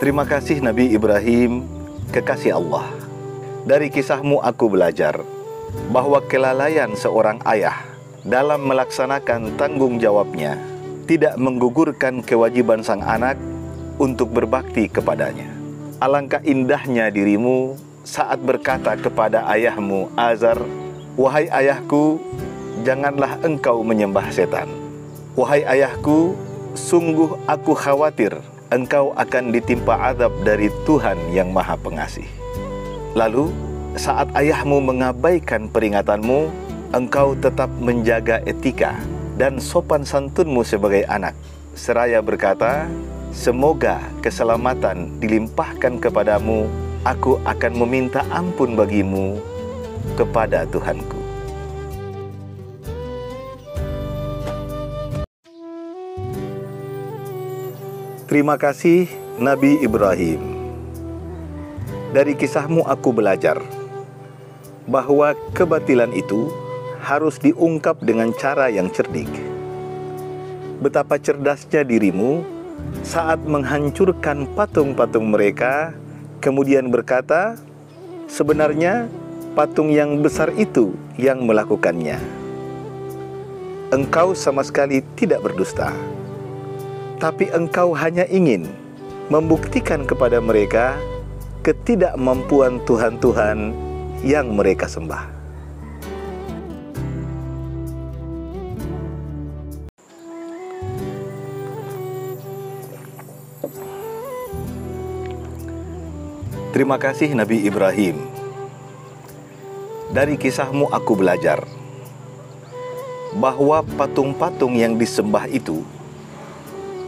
Terima kasih Nabi Ibrahim, kekasih Allah. Dari kisahmu aku belajar bahwa kelalaian seorang ayah dalam melaksanakan tanggung jawabnya tidak menggugurkan kewajiban sang anak untuk berbakti kepadanya. Alangkah indahnya dirimu saat berkata kepada ayahmu Azar, "Wahai ayahku, janganlah engkau menyembah setan. Wahai ayahku, sungguh aku khawatir engkau akan ditimpa azab dari Tuhan yang Maha Pengasih." Lalu, saat ayahmu mengabaikan peringatanmu, engkau tetap menjaga etika dan sopan santunmu sebagai anak, seraya berkata, "Semoga keselamatan dilimpahkan kepadamu, aku akan meminta ampun bagimu kepada Tuhanku." Terima kasih Nabi Ibrahim. Dari kisahmu aku belajar bahwa kebatilan itu harus diungkap dengan cara yang cerdik. Betapa cerdasnya dirimu saat menghancurkan patung-patung mereka, kemudian berkata, sebenarnya patung yang besar itu yang melakukannya. Engkau sama sekali tidak berdusta, tapi engkau hanya ingin membuktikan kepada mereka ketidakmampuan Tuhan-Tuhan yang mereka sembah. Terima kasih Nabi Ibrahim. Dari kisahmu aku belajar bahwa patung-patung yang disembah itu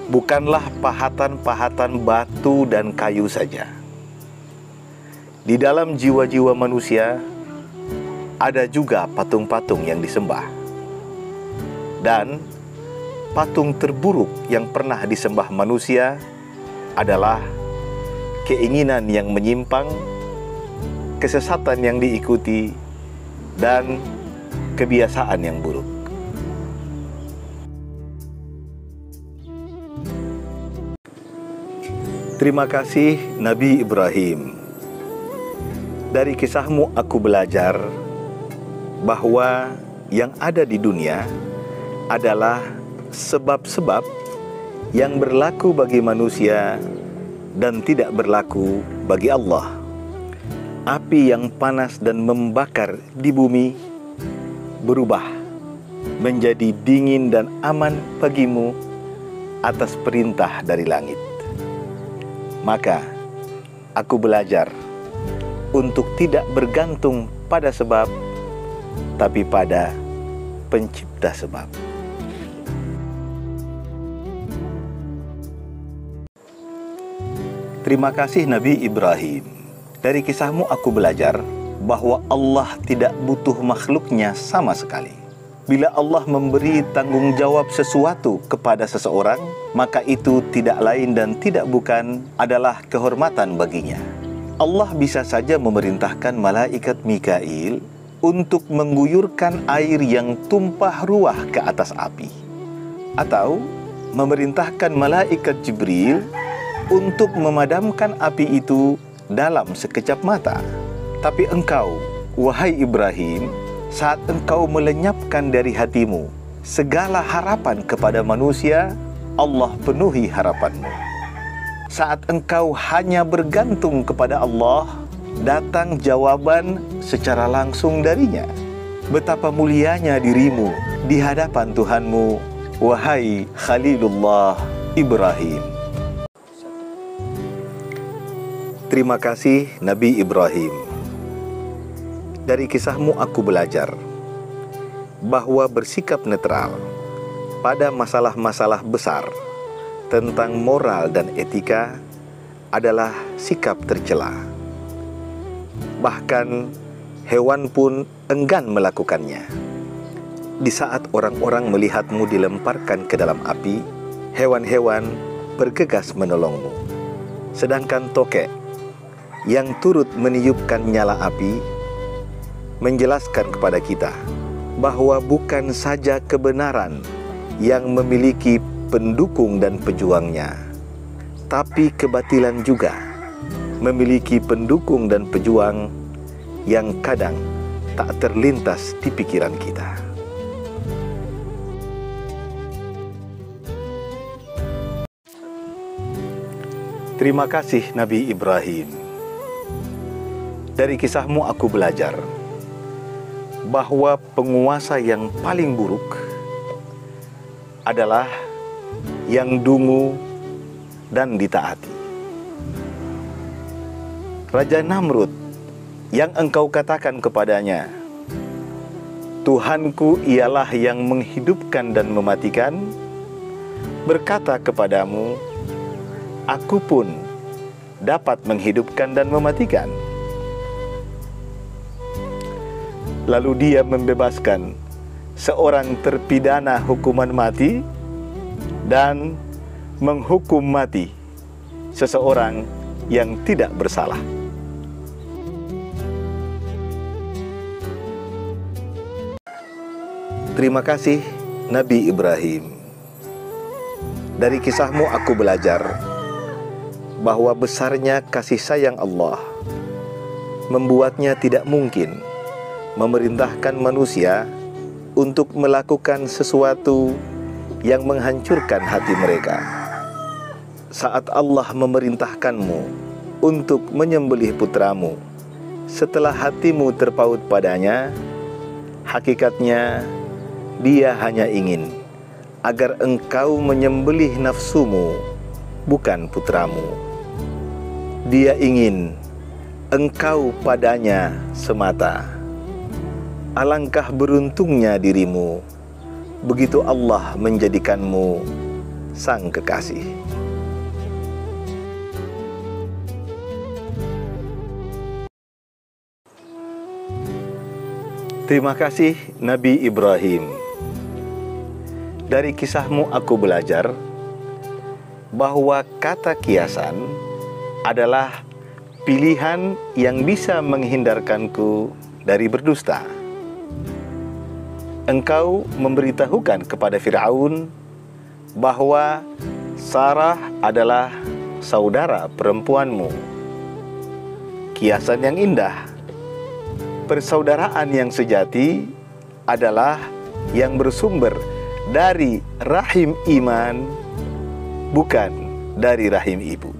bukanlah pahatan-pahatan batu dan kayu saja. Di dalam jiwa-jiwa manusia ada juga patung-patung yang disembah. Dan patung terburuk yang pernah disembah manusia adalah keinginan yang menyimpang, kesesatan yang diikuti, dan kebiasaan yang buruk. Terima kasih Nabi Ibrahim. Dari kisahmu aku belajar bahwa yang ada di dunia adalah sebab-sebab yang berlaku bagi manusia dan tidak berlaku bagi Allah. Api yang panas dan membakar di bumi berubah menjadi dingin dan aman bagimu atas perintah dari langit. Maka aku belajar untuk tidak bergantung pada sebab, tapi pada pencipta sebab. Terima kasih Nabi Ibrahim. Dari kisahmu aku belajar bahwa Allah tidak butuh makhluknya sama sekali. Bila Allah memberi tanggung jawab sesuatu kepada seseorang, maka itu tidak lain dan tidak bukan adalah kehormatan baginya. Allah bisa saja memerintahkan malaikat Mikail untuk mengguyurkan air yang tumpah ruah ke atas api, atau memerintahkan malaikat Jibril untuk memadamkan api itu dalam sekejap mata. Tapi engkau, wahai Ibrahim, saat engkau melenyapkan dari hatimu segala harapan kepada manusia, Allah penuhi harapanmu. Saat engkau hanya bergantung kepada Allah, datang jawaban secara langsung darinya. Betapa mulianya dirimu di hadapan Tuhanmu, wahai Khalilullah Ibrahim. Terima kasih Nabi Ibrahim. Dari kisahmu aku belajar bahwa bersikap netral pada masalah-masalah besar tentang moral dan etika adalah sikap tercela. Bahkan hewan pun enggan melakukannya. Di saat orang-orang melihatmu dilemparkan ke dalam api, hewan-hewan bergegas menolongmu. Sedangkan tokek yang turut meniupkan nyala api menjelaskan kepada kita bahwa bukan saja kebenaran yang memiliki pendukung dan pejuangnya, tapi kebatilan juga memiliki pendukung dan pejuang yang kadang tak terlintas di pikiran kita. Terima kasih Nabi Ibrahim. Dari kisahmu aku belajar bahwa penguasa yang paling buruk adalah yang dungu dan ditaati. Raja Namrud yang engkau katakan kepadanya, Tuhanku ialah yang menghidupkan dan mematikan, berkata kepadamu, aku pun dapat menghidupkan dan mematikan. Lalu dia membebaskan seorang terpidana hukuman mati dan menghukum mati seseorang yang tidak bersalah. Terima kasih Nabi Ibrahim. Dari kisahmu aku belajar bahwa besarnya kasih sayang Allah membuatnya tidak mungkin memerintahkan manusia untuk melakukan sesuatu yang menghancurkan hati mereka. Saat Allah memerintahkanmu untuk menyembelih putramu setelah hatimu terpaut padanya, hakikatnya Dia hanya ingin agar engkau menyembelih nafsumu, bukan putramu. Dia ingin engkau padanya semata. Alangkah beruntungnya dirimu, begitu Allah menjadikanmu sang kekasih. Terima kasih Nabi Ibrahim. Dari kisahmu aku belajar bahwa kata kiasan adalah pilihan yang bisa menghindarkanku dari berdusta. Engkau memberitahukan kepada Fir'aun bahwa Sarah adalah saudara perempuanmu. Kiasan yang indah. Persaudaraan yang sejati adalah yang bersumber dari rahim iman, bukan dari rahim ibu.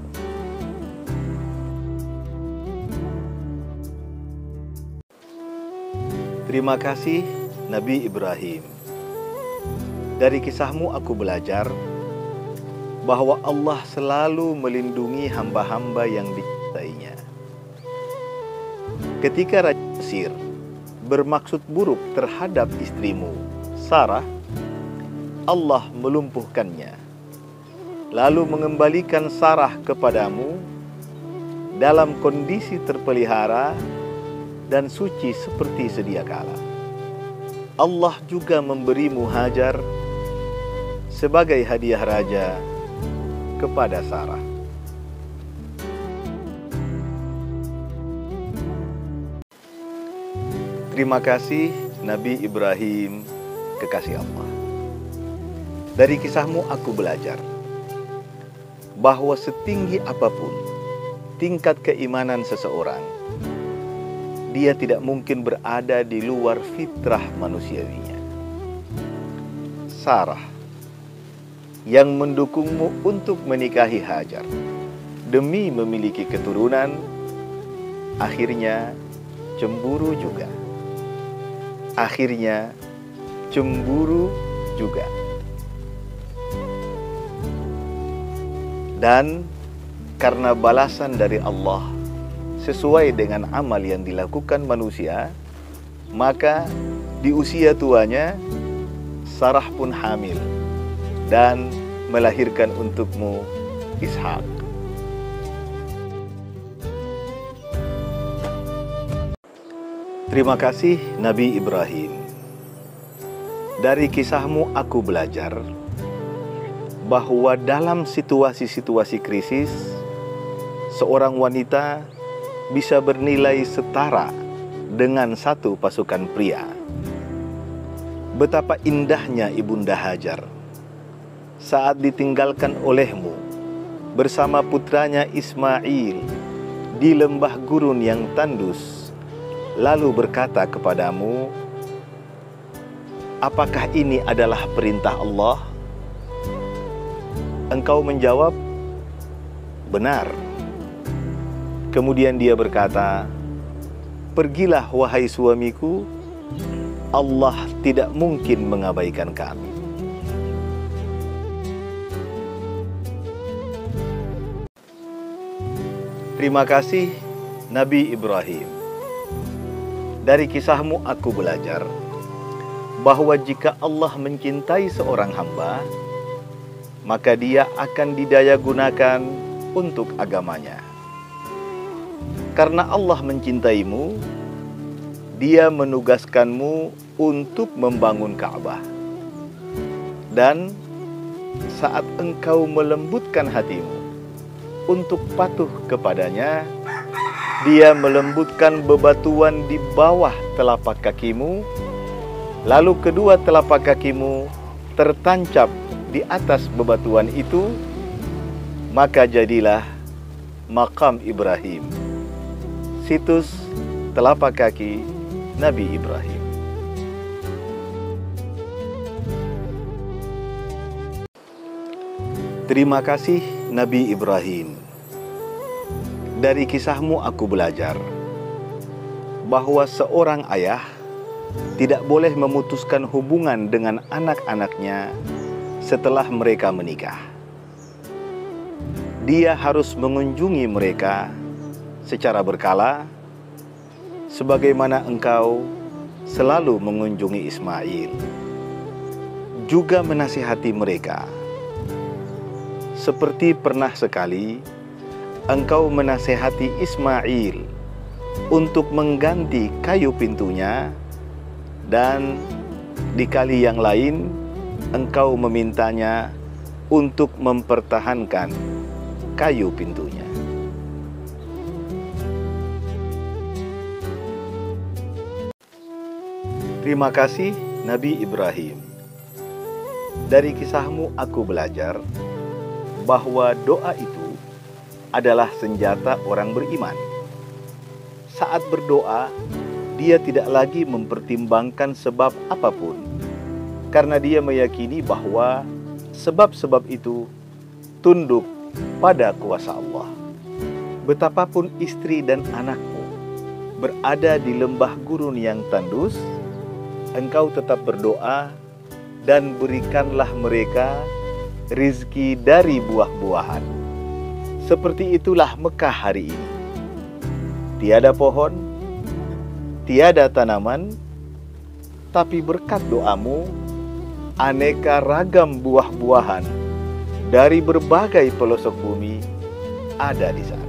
Terima kasih Nabi Ibrahim. Dari kisahmu aku belajar bahwa Allah selalu melindungi hamba-hamba yang dicintainya. Ketika Raja Mesir bermaksud buruk terhadap istrimu, Sarah, Allah melumpuhkannya, lalu mengembalikan Sarah kepadamu dalam kondisi terpelihara dan suci seperti sedia kala. Allah juga memberimu Hajar sebagai hadiah raja kepada Sarah. Terima kasih Nabi Ibrahim, kekasih Allah. Dari kisahmu aku belajar bahwa setinggi apapun tingkat keimanan seseorang, dia tidak mungkin berada di luar fitrah manusiawinya. Sarah yang mendukungmu untuk menikahi Hajar demi memiliki keturunan, akhirnya cemburu juga. Dan karena balasan dari Allah sesuai dengan amal yang dilakukan manusia, maka di usia tuanya Sarah pun hamil dan melahirkan untukmu Ishak. Terima kasih Nabi Ibrahim. Dari kisahmu aku belajar bahwa dalam situasi-situasi krisis, seorang wanita bisa bernilai setara dengan satu pasukan pria. Betapa indahnya Ibunda Hajar saat ditinggalkan olehmu bersama putranya Ismail di lembah gurun yang tandus, lalu berkata kepadamu, apakah ini adalah perintah Allah? Engkau menjawab, benar. Kemudian dia berkata, pergilah wahai suamiku, Allah tidak mungkin mengabaikan kami. Terima kasih Nabi Ibrahim. Dari kisahmu aku belajar bahwa jika Allah mencintai seorang hamba, maka dia akan didaya gunakan untuk agamanya. Karena Allah mencintaimu, Dia menugaskanmu untuk membangun Ka'bah. Dan saat engkau melembutkan hatimu untuk patuh kepadanya, Dia melembutkan bebatuan di bawah telapak kakimu, lalu kedua telapak kakimu tertancap di atas bebatuan itu, maka jadilah Maqam Ibrahim, situs telapak kaki Nabi Ibrahim. Terima kasih Nabi Ibrahim. Dari kisahmu aku belajar bahwa seorang ayah tidak boleh memutuskan hubungan dengan anak-anaknya setelah mereka menikah. Dia harus mengunjungi mereka secara berkala, sebagaimana engkau selalu mengunjungi Ismail. Juga menasihati mereka, seperti pernah sekali engkau menasihati Ismail untuk mengganti kayu pintunya, dan di kali yang lain engkau memintanya untuk mempertahankan kayu pintunya. Terima kasih Nabi Ibrahim. Dari kisahmu aku belajar bahwa doa itu adalah senjata orang beriman. Saat berdoa, dia tidak lagi mempertimbangkan sebab apapun, karena dia meyakini bahwa sebab-sebab itu tunduk pada kuasa Allah. Betapapun istri dan anakmu berada di lembah gurun yang tandus, engkau tetap berdoa dan berikanlah mereka rizki dari buah-buahan. Seperti itulah Mekah hari ini. Tiada pohon, tiada tanaman, tapi berkat doamu, aneka ragam buah-buahan dari berbagai pelosok bumi ada di sana.